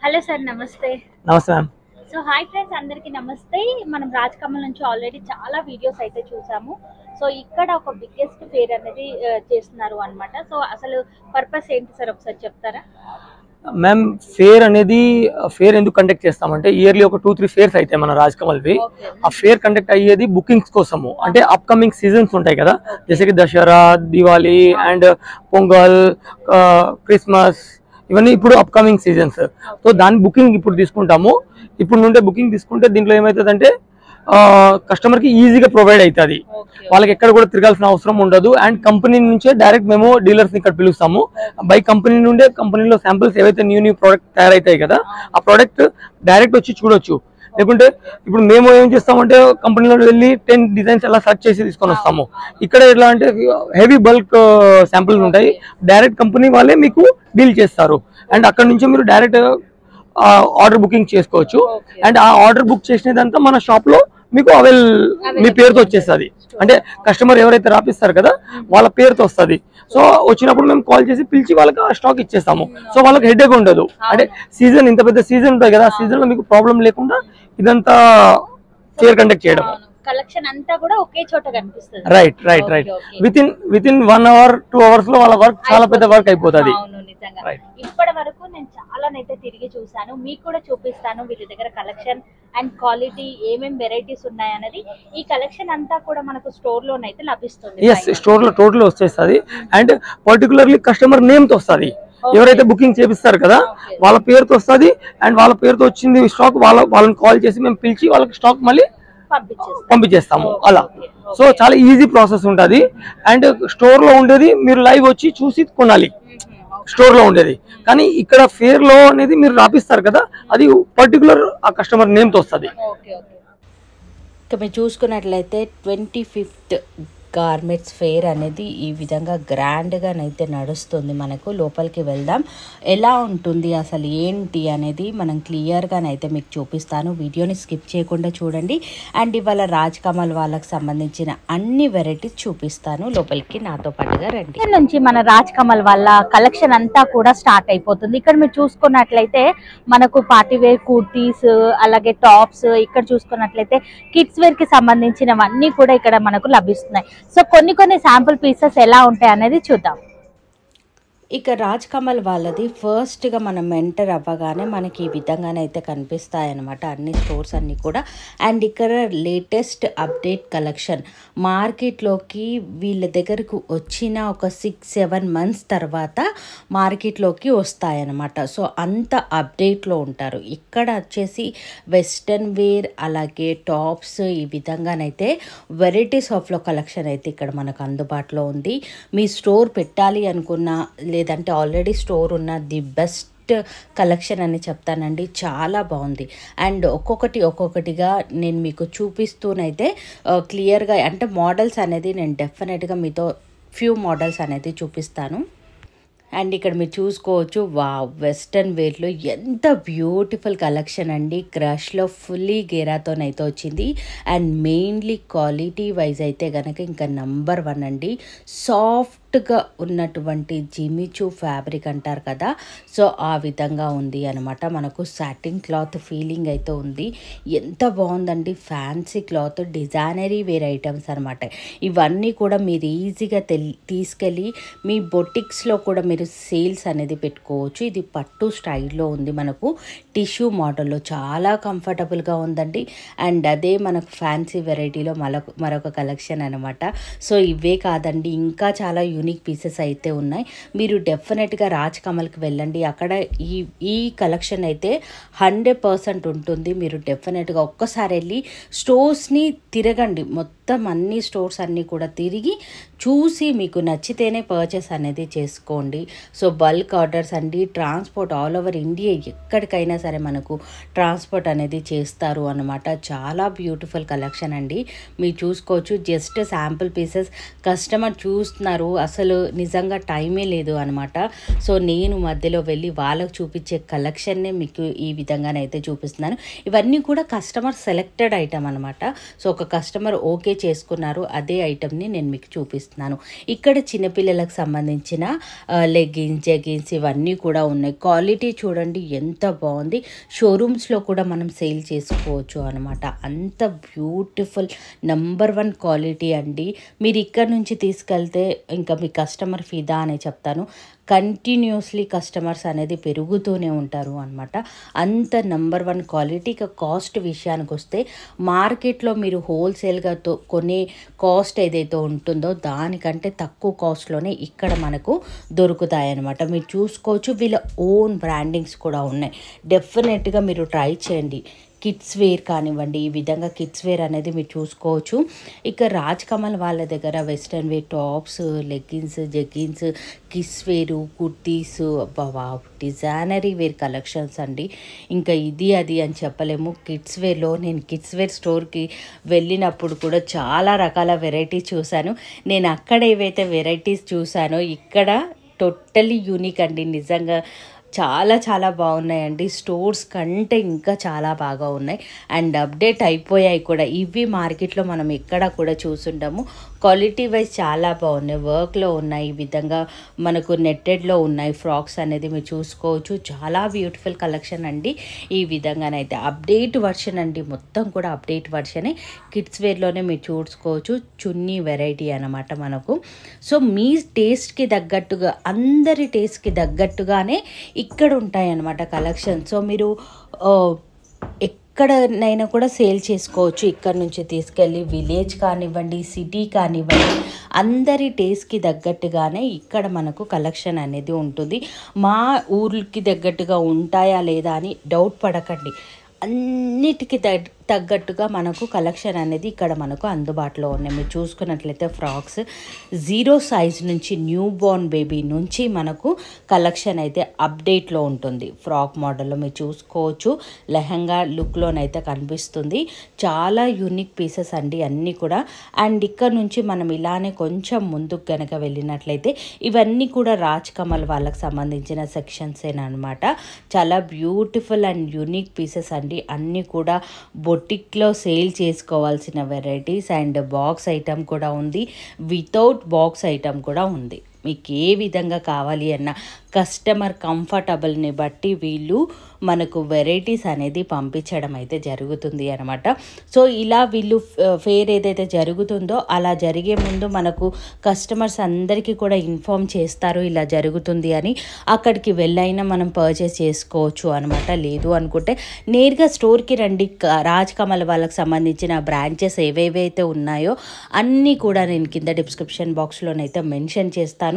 Hello sir, నమస్తే. నమస్తే ma'am. So hi friends, అందరికీ నమస్తే. మనం రాజ్ కమల్ నుంచి ఆల్రెడీ చాలా వీడియోస్ అయితే చూసాము. సో ఇక్కడ ఒక బిగ్గెస్ట్ ఫేర్ అనేది చేస్తున్నారు అన్నమాట. సో అసలు పర్పస్ ఏంటి సార్, ఒకసారి చెప్తారా? మ్యామ్, ఫేర్ ఎందుకు కండక్ట్ చేస్తామంటే ఇయర్లీ ఒక 2-3 ఫేర్స్ అయితే మన రాజ్ కమల్వి. ఆ ఫేర్ కండక్ట్ అయ్యేది బుకింగ్స్ కోసము. అంటే అప్కమింగ్ సీజన్స్ ఉంటాయి కదా, జైసే దసరా, దివాళీ అండ్ పొంగల్, క్రిస్మస్, ఇవన్నీ ఇప్పుడు అప్కమింగ్ సీజన్స్. సో దాని బుకింగ్ ఇప్పుడు తీసుకుంటాము. ఇప్పుడు నుండే బుకింగ్ తీసుకుంటే దీంట్లో ఏమవుతుందంటే కస్టమర్కి ఈజీగా ప్రొవైడ్ అవుతుంది. వాళ్ళకి ఎక్కడ కూడా తిరగాల్సిన అవసరం ఉండదు. అండ్ కంపెనీ నుంచే డైరెక్ట్ మేము డీలర్స్ని ఇక్కడ పిలుస్తాము. బై కంపెనీ నుండే కంపెనీలో శాంపిల్స్ ఏవైతే న్యూ ప్రోడక్ట్ తయారవుతాయి కదా, ఆ ప్రోడక్ట్ డైరెక్ట్ వచ్చి చూడొచ్చు. లేకుంటే ఇప్పుడు మేము ఏం చేస్తామంటే కంపెనీలో వెళ్ళి 10 డిజైన్స్ అలా సర్చ్ చేసి తీసుకొని వస్తాము. ఇక్కడ ఎట్లా అంటే హెవీ బల్క్ శాంపిల్స్ ఉంటాయి, డైరెక్ట్ కంపెనీ వాళ్ళే మీకు డీల్ చేస్తారు. అండ్ అక్కడ నుంచి మీరు డైరెక్ట్ ఆర్డర్ బుకింగ్ చేసుకోవచ్చు. అండ్ ఆ ఆర్డర్ బుక్ చేసినదంతా మన షాప్ లో మీకు మీ పేరుతో వచ్చేస్తుంది. అంటే కస్టమర్ ఎవరైతే రాపిస్తారు కదా వాళ్ళ పేరుతో వస్తుంది. సో వచ్చినప్పుడు మేము కాల్ చేసి పిలిచి వాళ్ళకి ఆ స్టాక్ ఇచ్చేస్తాము. సో వాళ్ళకి హెడేక్ ఉండదు. అంటే సీజన్, ఇంత పెద్ద సీజన్ ఉంటుంది కదా, ఆ సీజన్ లో మీకు ప్రాబ్లం లేకుండా ఇదంతా ఫేర్ కండక్ట్ చేయడం. కలెక్షన్ అంతా కూడా ఒకే చోట కనిపిస్తుంది. రైట్. వితిన్ 1 hour 2 hours లో వాళ్ళ వర్క్ చాలా పెద్ద వర్క్ అయిపోతుంది. ఇప్పటి వరకు నేను చాలానైతే తిరిగి చూసాను, మీకు కూడా చూపిస్తాను వీళ్ళ దగ్గర కలెక్షన్ అండ్ క్వాలిటీ ఏమేమి వెరైటీస్ ఉన్నాయన్నది. ఈ కలెక్షన్ అంతా కూడా మనకు స్టోర్ లోనైతే లభిస్తుంది. స్టోర్ లో టోటల్ వచ్చేస్తుంది. అండ్ పర్టికులర్లీ కస్టమర్ నేమ్ తో వస్తుంది. ఎవరైతే బుకింగ్ చేపిస్తారు కదా వాళ్ళ పేరుతో వస్తుంది. అండ్ వాళ్ళ పేరుతో వచ్చింది స్టాక్ వాళ్ళని కాల్ చేసి మేము పిలిచి వాళ్ళకి స్టాక్ మళ్ళీ పంపించేస్తాము అలా. సో చాలా ఈజీ ప్రాసెస్ ఉంటుంది. అండ్ స్టోర్ లో ఉండేది మీరు లైవ్ వచ్చి చూసి కొనాలి స్టోర్ లో ఉండేది. కానీ ఇక్కడ ఫేర్ లో అనేది మీరు రాపిస్తారు కదా, అది పర్టికులర్ ఆ కస్టమర్ నేమ్ తో వస్తుంది. ఇక మీరు చూసుకున్నట్లయితే 25th గార్మెంట్స్ ఫేర్ అనేది ఈ విధంగా గ్రాండ్గానైతే నడుస్తుంది. మనకు లోపలికి వెళ్దాం, ఎలా ఉంటుంది అసలు ఏంటి అనేది మనం క్లియర్గానైతే మీకు చూపిస్తాను. వీడియోని స్కిప్ చేయకుండా చూడండి. అండ్ ఇవాళ రాజ్ కమల్ వాళ్ళకి సంబంధించిన అన్ని వెరైటీస్ చూపిస్తాను. లోపలికి నాతో పాటుగా రండి. ఇక్కడ నుంచి మన రాజ్ కమల్ వాళ్ళ కలెక్షన్ అంతా కూడా స్టార్ట్ అయిపోతుంది. ఇక్కడ మీరు చూసుకున్నట్లయితే మనకు పార్టీ వేర్ కుర్తీస్, అలాగే టాప్స్, ఇక్కడ చూసుకున్నట్లయితే కిడ్స్ వేర్ కి సంబంధించినవన్నీ కూడా ఇక్కడ మనకు లభిస్తున్నాయి. సో కొన్ని శాంపుల్ పీసెస్ ఎలా ఉంటాయి అనేది చూద్దాం. ఇక రాజ్ కమల్ వాళ్ళది ఫస్ట్గా మనం ఎంటర్ అవ్వగానే మనకి ఈ విధంగానైతే కనిపిస్తాయన్నమాట అన్ని స్టోర్స్ అన్నీ కూడా. అండ్ ఇక్కడ లేటెస్ట్ అప్డేట్ కలెక్షన్ మార్కెట్లోకి వీళ్ళ దగ్గరకు వచ్చిన ఒక 6-7 months తర్వాత మార్కెట్లోకి వస్తాయన్నమాట. సో అంత అప్డేట్లో ఉంటారు. ఇక్కడ వచ్చేసి వెస్టర్న్ వేర్, అలాగే టాప్స్, ఈ విధంగానైతే వెరైటీస్ ఆఫ్లో కలెక్షన్ అయితే ఇక్కడ మనకు అందుబాటులో ఉంది. మీ స్టోర్ పెట్టాలి అనుకున్న లేదంటే ఆల్రెడీ స్టోర్ ఉన్న ది బెస్ట్ కలెక్షన్ అని చెప్తానండి. చాలా బాగుంది. అండ్ ఒక్కొక్కటిగా నేను మీకు చూపిస్తూనైతే క్లియర్గా అంటే మోడల్స్ అనేది నేను డెఫినెట్గా మీతో ఫ్యూ మోడల్స్ అనేది చూపిస్తాను. అండ్ ఇక్కడ మీరు చూసుకోవచ్చు, వెస్టర్న్ వేర్లో ఎంత బ్యూటిఫుల్ కలెక్షన్ అండి. క్రష్లో ఫుల్లీ గేరాతోనైతే వచ్చింది. అండ్ మెయిన్లీ క్వాలిటీ వైజ్ అయితే కనుక ఇంకా నంబర్ 1 అండి. సాఫ్ట్గా ఉన్నటువంటి జిమిచూ ఫ్యాబ్రిక్ అంటారు కదా, సో ఆ విధంగా ఉంది అనమాట. మనకు సాటిన్ క్లాత్ ఫీలింగ్ అయితే ఉంది. ఎంత బాగుందండి. Fancy cloth, designer wear items అనమాట. ఇవన్నీ కూడా మీరు ఈజీగా తీసుకెళ్ళి మీ బొటిక్స్లో కూడా మీరు సేల్స్ అనేది పెట్టుకోవచ్చు. ఇది పట్టు స్టైల్లో ఉంది, మనకు టిష్యూ మోడల్లో చాలా కంఫర్టబుల్గా ఉందండి. అండ్ అదే మనకు ఫ్యాన్సీ వెరైటీలో మరొక కలెక్షన్ అనమాట. సో ఇవే కాదండి, ఇంకా చాలా యూనిక్ పీసెస్ అయితే ఉన్నాయి. మీరు డెఫినెట్గా రాజ్ కమల్కి వెళ్ళండి. అక్కడ ఈ కలెక్షన్ అయితే 100% ఉంటుంది. మీరు డెఫినెట్గా ఒక్కసారి వెళ్ళి స్టోర్స్ని తిరగండి. మొత్తం అన్ని స్టోర్స్ అన్నీ కూడా తిరిగి చూసి మీకు నచ్చితేనే పర్చేస్ అనేది చేసుకోండి. సో బల్క్ ఆర్డర్స్ అండి, ట్రాన్స్పోర్ట్ ఆల్ ఓవర్ ఇండియా ఎక్కడికైనా సరే మనకు ట్రాన్స్పోర్ట్ అనేది చేస్తారు అన్నమాట. చాలా బ్యూటిఫుల్ కలెక్షన్ అండి. మీరు చూసుకోవచ్చు, జస్ట్ శాంపుల్ పీసెస్ కస్టమర్ చూస్తున్నారు, అసలు నిజంగా టైమే లేదు అనమాట. సో నేను మధ్యలో వెళ్ళి వాళ్ళకు చూపించే కలెక్షన్నే మీకు ఈ విధంగానైతే చూపిస్తున్నాను. ఇవన్నీ కూడా కస్టమర్ సెలెక్టెడ్ ఐటమ్ అనమాట. సో ఒక కస్టమర్ ఓకే చేసుకున్నారు, అదే ఐటమ్ని నేను మీకు చూపిస్తాను. చూపిస్తున్నాను. ఇక్కడ చిన్నపిల్లలకు సంబంధించిన లెగ్గిన్స్, జెగిన్స్ ఇవన్నీ కూడా ఉన్నాయి. క్వాలిటీ చూడండి ఎంత బాగుంది. షోరూమ్స్లో కూడా మనం సేల్ చేసుకోవచ్చు అనమాట. అంత బ్యూటిఫుల్ నంబర్ 1 క్వాలిటీ అండి. మీరు ఇక్కడ నుంచి తీసుకెళ్తే ఇంకా మీ కస్టమర్ ఫిదా అనే చెప్తాను. కంటిన్యూస్లీ కస్టమర్స్ అనేది పెరుగుతూనే ఉంటారు అనమాట. అంత నంబర్ 1 క్వాలిటీ. ఇక కాస్ట్ విషయానికి వస్తే మార్కెట్లో మీరు హోల్సేల్గా కొనే కాస్ట్ ఏదైతే ఉంటుందో దానికంటే తక్కువ కాస్ట్లోనే ఇక్కడ మనకు దొరుకుతాయి అన్నమాట. మీరు చూసుకోవచ్చు, వీళ్ళ ఓన్ బ్రాండింగ్స్ కూడా ఉన్నాయి. డెఫినెట్గా మీరు ట్రై చేయండి. కిడ్స్ వేర్ కానివ్వండి, ఈ విధంగా కిడ్స్ వేర్ అనేది మీరు చూసుకోవచ్చు. ఇక రాజ్ కమల్ వాళ్ళ దగ్గర western wear tops, leggings, jeggings, kids wear, kurtis, designery wear collections అండి. ఇంకా ఇది అది అని చెప్పలేము. కిడ్స్ వేర్లో నేను కిడ్స్ వేర్ స్టోర్కి వెళ్ళినప్పుడు కూడా చాలా రకాల వెరైటీస్ చూశాను. నేను అక్కడ ఏవైతే వెరైటీస్ చూశానో ఇక్కడ టోటల్లీ యూనిక్ అండి. నిజంగా చాలా చాలా బాగున్నాయండి. స్టోర్స్ కంటే ఇంకా చాలా బాగా ఉన్నాయి అండ్ అప్డేట్ అయిపోయాయి కూడా. ఇవి మార్కెట్లో మనం ఎక్కడ కూడా చూసుంటాము. క్వాలిటీ వైజ్ చాలా బాగున్నాయి. వర్క్లో ఉన్నాయి, ఈ విధంగా మనకు నెట్టెడ్లో ఉన్నాయి. ఫ్రాక్స్ అనేది మీరు చూసుకోవచ్చు. చాలా బ్యూటిఫుల్ కలెక్షన్ అండి. ఈ విధంగానైతే అప్డేట్ వర్షన్ అండి, మొత్తం కూడా అప్డేట్ వర్షనే. కిడ్స్ వేర్లోనే మీరు చూసుకోవచ్చు. చున్నీ వెరైటీ అన్నమాట మనకు. సో మీ టేస్ట్కి తగ్గట్టుగా, అందరి టేస్ట్కి తగ్గట్టుగానే ఇక్కడ ఉంటాయన్నమాట కలెక్షన్. సో మీరు ఎక్కడనైనా కూడా సేల్ చేసుకోవచ్చు. ఇక్కడ నుంచి తీసుకెళ్ళి విలేజ్ కానివ్వండి, సిటీ కానివ్వండి, అందరి టేస్ట్కి తగ్గట్టుగానే ఇక్కడ మనకు కలెక్షన్ అనేది ఉంటుంది. మా ఊరికి తగ్గట్టుగా ఉంటాయా లేదా అని డౌట్ పడకండి. అన్నిటికీ తగ్గట్టుగా మనకు కలెక్షన్ అనేది ఇక్కడ మనకు అందుబాటులో ఉన్నాయి. మీరు చూసుకున్నట్లయితే ఫ్రాక్స్ 0 సైజ్ నుంచి న్యూ బోర్న్ బేబీ నుంచి మనకు కలెక్షన్ అయితే అప్డేట్లో ఉంటుంది. ఫ్రాక్ మోడల్లో మీరు చూసుకోవచ్చు. లెహంగా లుక్లోనైతే కనిపిస్తుంది. చాలా యూనిక్ పీసెస్ అండి అన్నీ కూడా. అండ్ ఇక్కడ నుంచి మనం ఇలానే కొంచెం ముందుకు కనుక వెళ్ళినట్లయితే ఇవన్నీ కూడా రాజ్ కమల్ వాళ్ళకి సంబంధించిన సెక్షన్సేనమాట. చాలా బ్యూటిఫుల్ అండ్ యూనిక్ పీసెస్ అండి. అన్నీ కూడా బొటిక్లో సేల్ చేసుకోవాల్సిన వెరైటీస్. అండ్ బాక్స్ ఐటమ్ కూడా ఉంది, వితౌట్ బాక్స్ ఐటమ్ కూడా ఉంది. మీకు ఏ విధంగా కావాలి అన్న కస్టమర్ కంఫర్టబుల్ని బట్టి వీళ్ళు మనకు వెరైటీస్ అనేది పంపించడం అయితే జరుగుతుంది అనమాట. సో ఇలా వీళ్ళు ఫేర్ ఏదైతే జరుగుతుందో అలా జరిగే ముందు మనకు కస్టమర్స్ అందరికీ కూడా ఇన్ఫామ్ చేస్తారు ఇలా జరుగుతుంది అని. అక్కడికి వెళ్ళైనా మనం పర్చేస్ చేసుకోవచ్చు అనమాట. లేదు అనుకుంటే నేరుగా స్టోర్కి రండి. రాజ్ కమల్ వాళ్ళకి సంబంధించిన బ్రాంచెస్ ఏవేవైతే ఉన్నాయో అన్నీ కూడా నేను కింద డిస్క్రిప్షన్ బాక్స్లోనైతే మెన్షన్ చేస్తాను.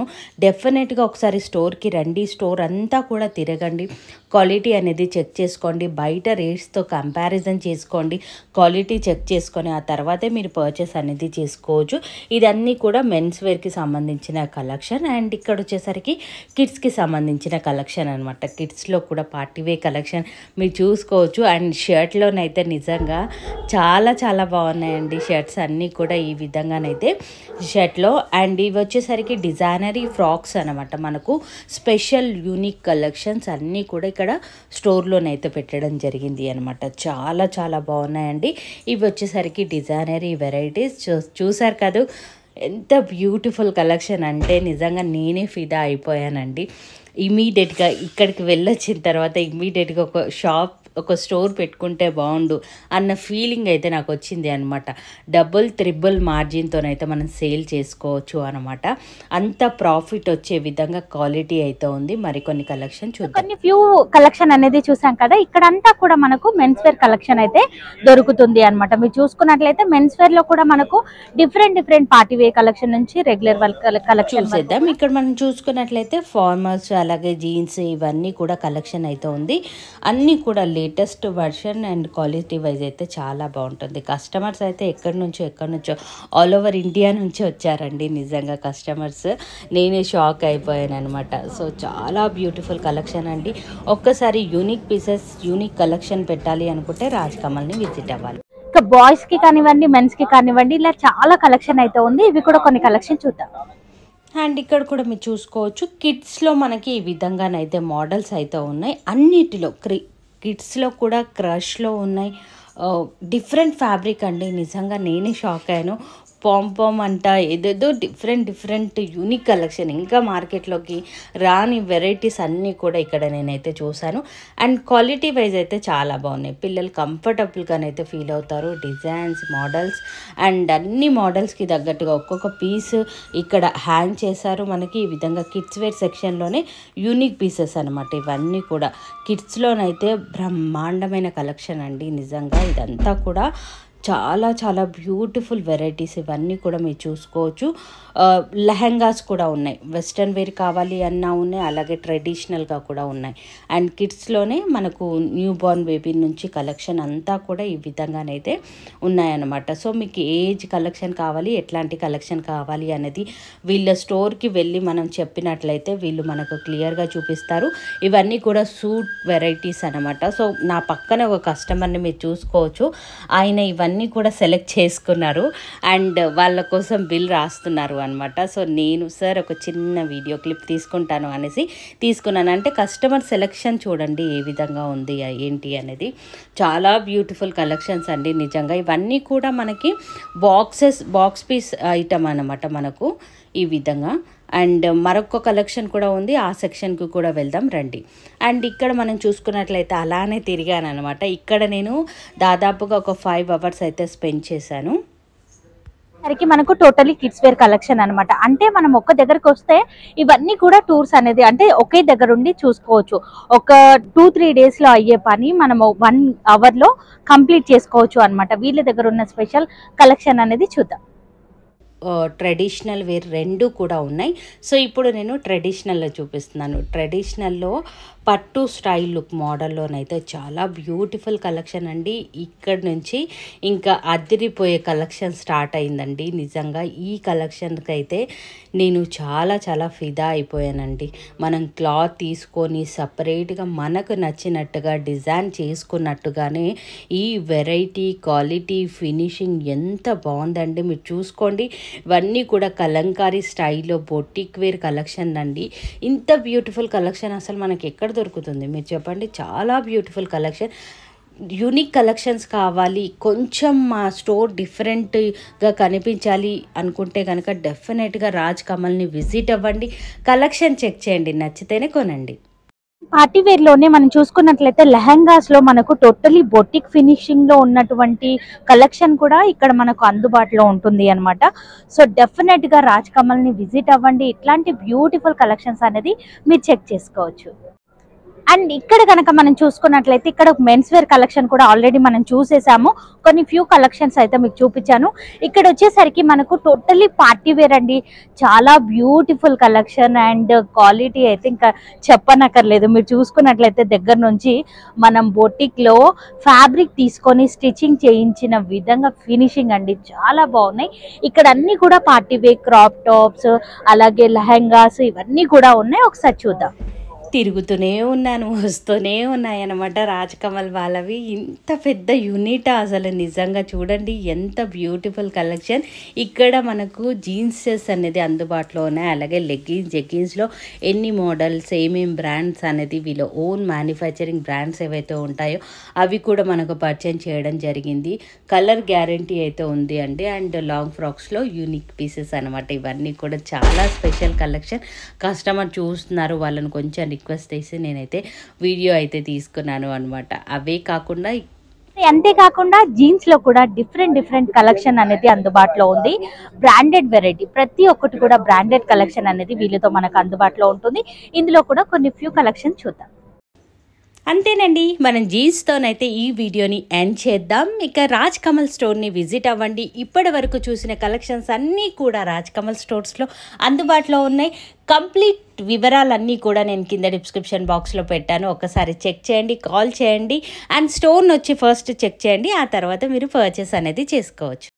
డెఫినెట్గా ఒకసారి స్టోర్కి రండి. స్టోర్ అంతా కూడా తిరగండి. క్వాలిటీ అనేది చెక్ చేసుకోండి. బయట రేట్స్తో కంపారిజన్ చేసుకోండి. క్వాలిటీ చెక్ చేసుకొని ఆ తర్వాతే మీరు పర్చేస్ అనేది చేసుకోవచ్చు. ఇదన్నీ కూడా మెన్స్ వేర్కి సంబంధించిన కలెక్షన్. అండ్ ఇక్కడ వచ్చేసరికి కిడ్స్కి సంబంధించిన కలెక్షన్ అనమాట. కిడ్స్లో కూడా పార్టీ వేర్ కలెక్షన్ మీరు చూసుకోవచ్చు. అండ్ షర్ట్లోనైతే నిజంగా చాలా చాలా బాగున్నాయండి షర్ట్స్ అన్నీ కూడా ఈ విధంగానైతే షర్ట్లో. అండ్ ఇవి వచ్చేసరికి డిజైనరీ ఫ్రాక్స్ అనమాట. మనకు స్పెషల్ యూనిక్ కలెక్షన్స్ అన్నీ కూడా ఇక్కడ స్టోర్లోనైతే పెట్టడం జరిగింది అనమాట. చాలా చాలా బాగున్నాయండి. ఇవి వచ్చేసరికి డిజైనరీ వెరైటీస్ చూసారు కదా ఎంత బ్యూటిఫుల్ కలెక్షన్ అంటే నిజంగా నేనే ఫిదా అయిపోయానండి. ఇమీడియట్గా ఇక్కడికి వెళ్ళొచ్చిన తర్వాత ఇమీడియట్గా ఒక స్టోర్ పెట్టుకుంటే బాగుండు అన్న ఫీలింగ్ అయితే నాకు వచ్చింది అనమాట. 3 మార్జిన్తోనైతే మనం సేల్ చేసుకోవచ్చు అనమాట. అంత ప్రాఫిట్ వచ్చే విధంగా క్వాలిటీ అయితే ఉంది. మరికొన్ని కలెక్షన్ చూద్దాం. కొన్ని ఫ్యూ కలెక్షన్ అనేది చూసాం కదా. ఇక్కడంతా కూడా మనకు మెన్స్ వేర్ కలెక్షన్ అయితే దొరుకుతుంది అనమాట. మీరు చూసుకున్నట్లయితే మెన్స్ వేర్ లో కూడా మనకు డిఫరెంట్ పార్టీ వేర్ కలెక్షన్ నుంచి రెగ్యులర్ కలెక్షన్ చూసేద్దాం. ఇక్కడ మనం చూసుకున్నట్లయితే ఫార్మల్స్ అలాగే జీన్స్ ఇవన్నీ కూడా కలెక్షన్ అయితే ఉంది. అన్నీ కూడా latest version and quality wise అయితే చాలా బాగుంటుంది. కస్టమర్స్ అయితే ఎక్కడి నుంచో ఆల్ ఓవర్ ఇండియా నుంచి వచ్చారండి. నిజంగా కస్టమర్స్ నేనే షాక్ అయిపోయాను అనమాట. సో చాలా బ్యూటిఫుల్ కలెక్షన్ అండి. ఒక్కసారి యూనిక్ పీసెస్ యూనిక్ కలెక్షన్ పెట్టాలి అనుకుంటే రాజ్ కమల్ని విజిట్ అవ్వాలి. ఇంకా బాయ్స్ కి కానివ్వండి, మెన్స్ కి కానివ్వండి, ఇలా చాలా కలెక్షన్ అయితే ఉంది. ఇవి కూడా కొన్ని కలెక్షన్ చూద్దాం. అండ్ ఇక్కడ కూడా మీరు చూసుకోవచ్చు. కిడ్స్లో మనకి ఈ విధంగానైతే మోడల్స్ అయితే ఉన్నాయి. అన్నిటిలో కిడ్స్లో కూడా క్రష్లో ఉన్నాయి. డిఫరెంట్ ఫ్యాబ్రిక్ అండి. నిజంగా నేనే షాక్ అయ్యాను. పాంపామ్ అంట, ఏదేదో డిఫరెంట్ యూనిక్ కలెక్షన్, ఇంకా మార్కెట్లోకి రాని వెరైటీస్ అన్నీ కూడా ఇక్కడ నేనైతే చూశాను. అండ్ క్వాలిటీ వైజ్ అయితే చాలా బాగున్నాయి. పిల్లలు కంఫర్టబుల్గానైతే ఫీల్ అవుతారు. డిజైన్స్, మోడల్స్ అండ్ అన్ని మోడల్స్కి తగ్గట్టుగా ఒక్కొక్క పీస్ ఇక్కడ హ్యాంగ్ చేశారు. మనకి ఈ విధంగా కిడ్స్ వేర్ సెక్షన్లోనే యూనిక్ పీసెస్ అనమాట. ఇవన్నీ కూడా కిడ్స్లోనైతే బ్రహ్మాండమైన కలెక్షన్ అండి. నిజంగా ఇదంతా కూడా చాలా బ్యూటిఫుల్ వెరైటీస్. ఇవన్నీ కూడా మీరు చూసుకోవచ్చు. లెహెంగాస్ కూడా ఉన్నాయి. వెస్ట్రన్ వేర్ కావాలి అన్నా ఉన్నాయి, అలాగే ట్రెడిషనల్గా కూడా ఉన్నాయి. అండ్ కిడ్స్లోనే మనకు న్యూ బోర్న్ బేబీ నుంచి కలెక్షన్ అంతా కూడా ఈ విధంగానైతే ఉన్నాయన్నమాట. సో మీకు ఏజ్ కలెక్షన్ కావాలి, ఎట్లాంటి కలెక్షన్ కావాలి అనేది వీళ్ళ స్టోర్కి వెళ్ళి మనం చెప్పినట్లయితే వీళ్ళు మనకు క్లియర్గా చూపిస్తారు. ఇవన్నీ కూడా సూట్ వెరైటీస్ అనమాట. సో నా పక్కన ఒక కస్టమర్ని మీరు చూసుకోవచ్చు. ఆయన ఇవన్నీ కూడా సెలెక్ట్ చేసుకున్నారు అండ్ వాళ్ళ కోసం బిల్ రాస్తున్నారు అనమాట. సో నేను సార్ ఒక చిన్న వీడియో క్లిప్ తీసుకుంటాను అనేసి తీసుకున్నాను. అంటే కస్టమర్ సెలెక్షన్ చూడండి ఏ విధంగా ఉంది ఏంటి అనేది. చాలా బ్యూటిఫుల్ కలెక్షన్స్ అండి నిజంగా. ఇవన్నీ కూడా మనకి బాక్స్ పీస్ ఐటమ్ అనమాట మనకు ఈ విధంగా. అండ్ మరొక కలెక్షన్ కూడా ఉంది, ఆ సెక్షన్కి కూడా వెళ్దాం రండి. అండ్ ఇక్కడ మనం చూసుకున్నట్లయితే అలానే తిరిగాను అనమాట. ఇక్కడ నేను దాదాపుగా ఒక 5 hours అయితే స్పెండ్ చేశాను. సరికి మనకు టోటలీ కిడ్స్ వేర్ కలెక్షన్ అనమాట. అంటే మనం ఒక్క దగ్గరకు వస్తే ఇవన్నీ కూడా టూర్స్ అనేది అంటే ఒకే దగ్గర ఉండి చూసుకోవచ్చు. ఒక 2-3 days లో అయ్యే పని మనం 1 hour లో కంప్లీట్ చేసుకోవచ్చు అనమాట. వీళ్ళ దగ్గర ఉన్న స్పెషల్ కలెక్షన్ అనేది చూద్దాం. ట్రెడిషనల్ వేర్ రెండు కూడా ఉన్నాయి. సో ఇప్పుడు నేను ట్రెడిషనల్లో చూపిస్తున్నాను. ట్రెడిషనల్లో పట్టు స్టైల్ లుక్ మోడల్లోనైతే చాలా బ్యూటిఫుల్ కలెక్షన్ అండి. ఇక్కడ నుంచి ఇంకా అదిరిపోయే కలెక్షన్ స్టార్ట్ అయిందండి. నిజంగా ఈ కలెక్షన్కి అయితే నేను చాలా ఫిదా అయిపోయానండి. మనం క్లాత్ తీసుకొని సపరేట్గా మనకు నచ్చినట్టుగా డిజైన్ చేసుకున్నట్టుగానే ఈ వెరైటీ, క్వాలిటీ, ఫినిషింగ్ ఎంత బాగుందండి. మీరు చూసుకోండి. ఇవన్నీ కూడా కలంకారీ స్టైల్లో బొటిక్ వేర్ కలెక్షన్ అండి. ఇంత బ్యూటిఫుల్ కలెక్షన్ అసలు మనకి ఎక్కడ దొరుకుతుంది మీరు చెప్పండి. చాలా బ్యూటిఫుల్ కలెక్షన్. యూనిక్ కలెక్షన్స్ కావాలి, కొంచెం మా స్టోర్ డిఫరెంట్గా కనిపించాలి అనుకుంటే కనుక డెఫినెట్గా రాజ్ కమల్ని విజిట్ అవ్వండి. కలెక్షన్ చెక్ చేయండి, నచ్చితేనే కొనండి. పార్టీ వేర్ లోనే మనం చూసుకున్నట్లయితే లెహంగాస్ లో మనకు టోటలీ బొటిక్ ఫినిషింగ్ లో ఉన్నటువంటి కలెక్షన్ కూడా ఇక్కడ మనకు అందుబాటులో ఉంటుంది అనమాట. సో డెఫినెట్ గా రాజ్ కమల్ ని విజిట్ అవ్వండి. ఇట్లాంటి బ్యూటిఫుల్ కలెక్షన్స్ అనేది మీరు చెక్ చేసుకోవచ్చు. అండ్ ఇక్కడ కనుక మనం చూసుకున్నట్లయితే ఇక్కడ మెన్స్ వేర్ కలెక్షన్ కూడా ఆల్రెడీ మనం చూసేసాము. కొన్ని ఫ్యూ కలెక్షన్స్ అయితే మీకు చూపించాను. ఇక్కడ వచ్చేసరికి మనకు టోటల్లీ పార్టీ వేర్ అండి. చాలా బ్యూటిఫుల్ కలెక్షన్ అండ్ క్వాలిటీ అయితే ఇంకా చెప్పనక్కర్లేదు. మీరు చూసుకున్నట్లయితే దగ్గర నుంచి మనం బొటిక్లో ఫ్యాబ్రిక్ తీసుకొని స్టిచ్చింగ్ చేయించిన విధంగా ఫినిషింగ్ అండి చాలా బాగున్నాయి. ఇక్కడ అన్ని కూడా పార్టీ వేర్, క్రాప్ టాప్స్, అలాగే లెహంగాస్ ఇవన్నీ కూడా ఉన్నాయి. ఒకసారి చూద్దాం. తిరుగుతూనే ఉన్నాను, వస్తూనే ఉన్నాయన్నమాట రాజ్ కమల్ వాళ్ళవి. ఇంత పెద్ద యూనిట్ అసలు నిజంగా చూడండి ఎంత బ్యూటిఫుల్ కలెక్షన్. ఇక్కడ మనకు జీన్సెస్ అనేది అందుబాటులో ఉన్నాయి. అలాగే లెగ్గిన్స్, జెగ్గిన్స్లో ఎన్ని మోడల్స్, ఏమేమి బ్రాండ్స్ అనేది వీళ్ళ ఓన్ మ్యానుఫ్యాక్చరింగ్ బ్రాండ్స్ ఏవైతే ఉంటాయో అవి కూడా మనకు పరిచయం చేయడం జరిగింది. కలర్ గ్యారంటీ అయితే ఉంది అండి. అండ్ లాంగ్ ఫ్రాక్స్లో యూనిక్ పీసెస్ అనమాట. ఇవన్నీ కూడా చాలా స్పెషల్ కలెక్షన్. కస్టమర్ చూస్తున్నారు, వాళ్ళని కొంచెం రిక్వెస్ట్ చేసి నేనైతే వీడియో అయితే తీసుకున్నాను అనమాట. అవే కాకుండా అంతేకాకుండా జీన్స్ లో కూడా డిఫరెంట్ కలెక్షన్ అనేది అందుబాటులో ఉంది. బ్రాండెడ్ వెరైటీ ప్రతి ఒక్కటి కూడా బ్రాండెడ్ కలెక్షన్ అనేది వీళ్ళతో మనకు అందుబాటులో ఉంటుంది. ఇందులో కూడా కొన్ని ఫ్యూ కలెక్షన్ చూద్దాం. అంతేనండి, మనం జీన్స్తోనైతే ఈ వీడియోని ఎండ్ చేద్దాం. ఇక రాజ్ కమల్ స్టోర్ని విజిట్ అవ్వండి. ఇప్పటి వరకు చూసిన కలెక్షన్స్ అన్నీ కూడా రాజ్ కమల్ స్టోర్స్లో అందుబాటులో ఉన్నాయి. కంప్లీట్ వివరాలన్నీ కూడా నేను కింద డిస్క్రిప్షన్ బాక్స్లో పెట్టాను. ఒకసారి చెక్ చేయండి, కాల్ చేయండి అండ్ స్టోర్ని వచ్చి ఫస్ట్ చెక్ చేయండి. ఆ తర్వాత మీరు పర్చేస్ అనేది చేసుకోవచ్చు.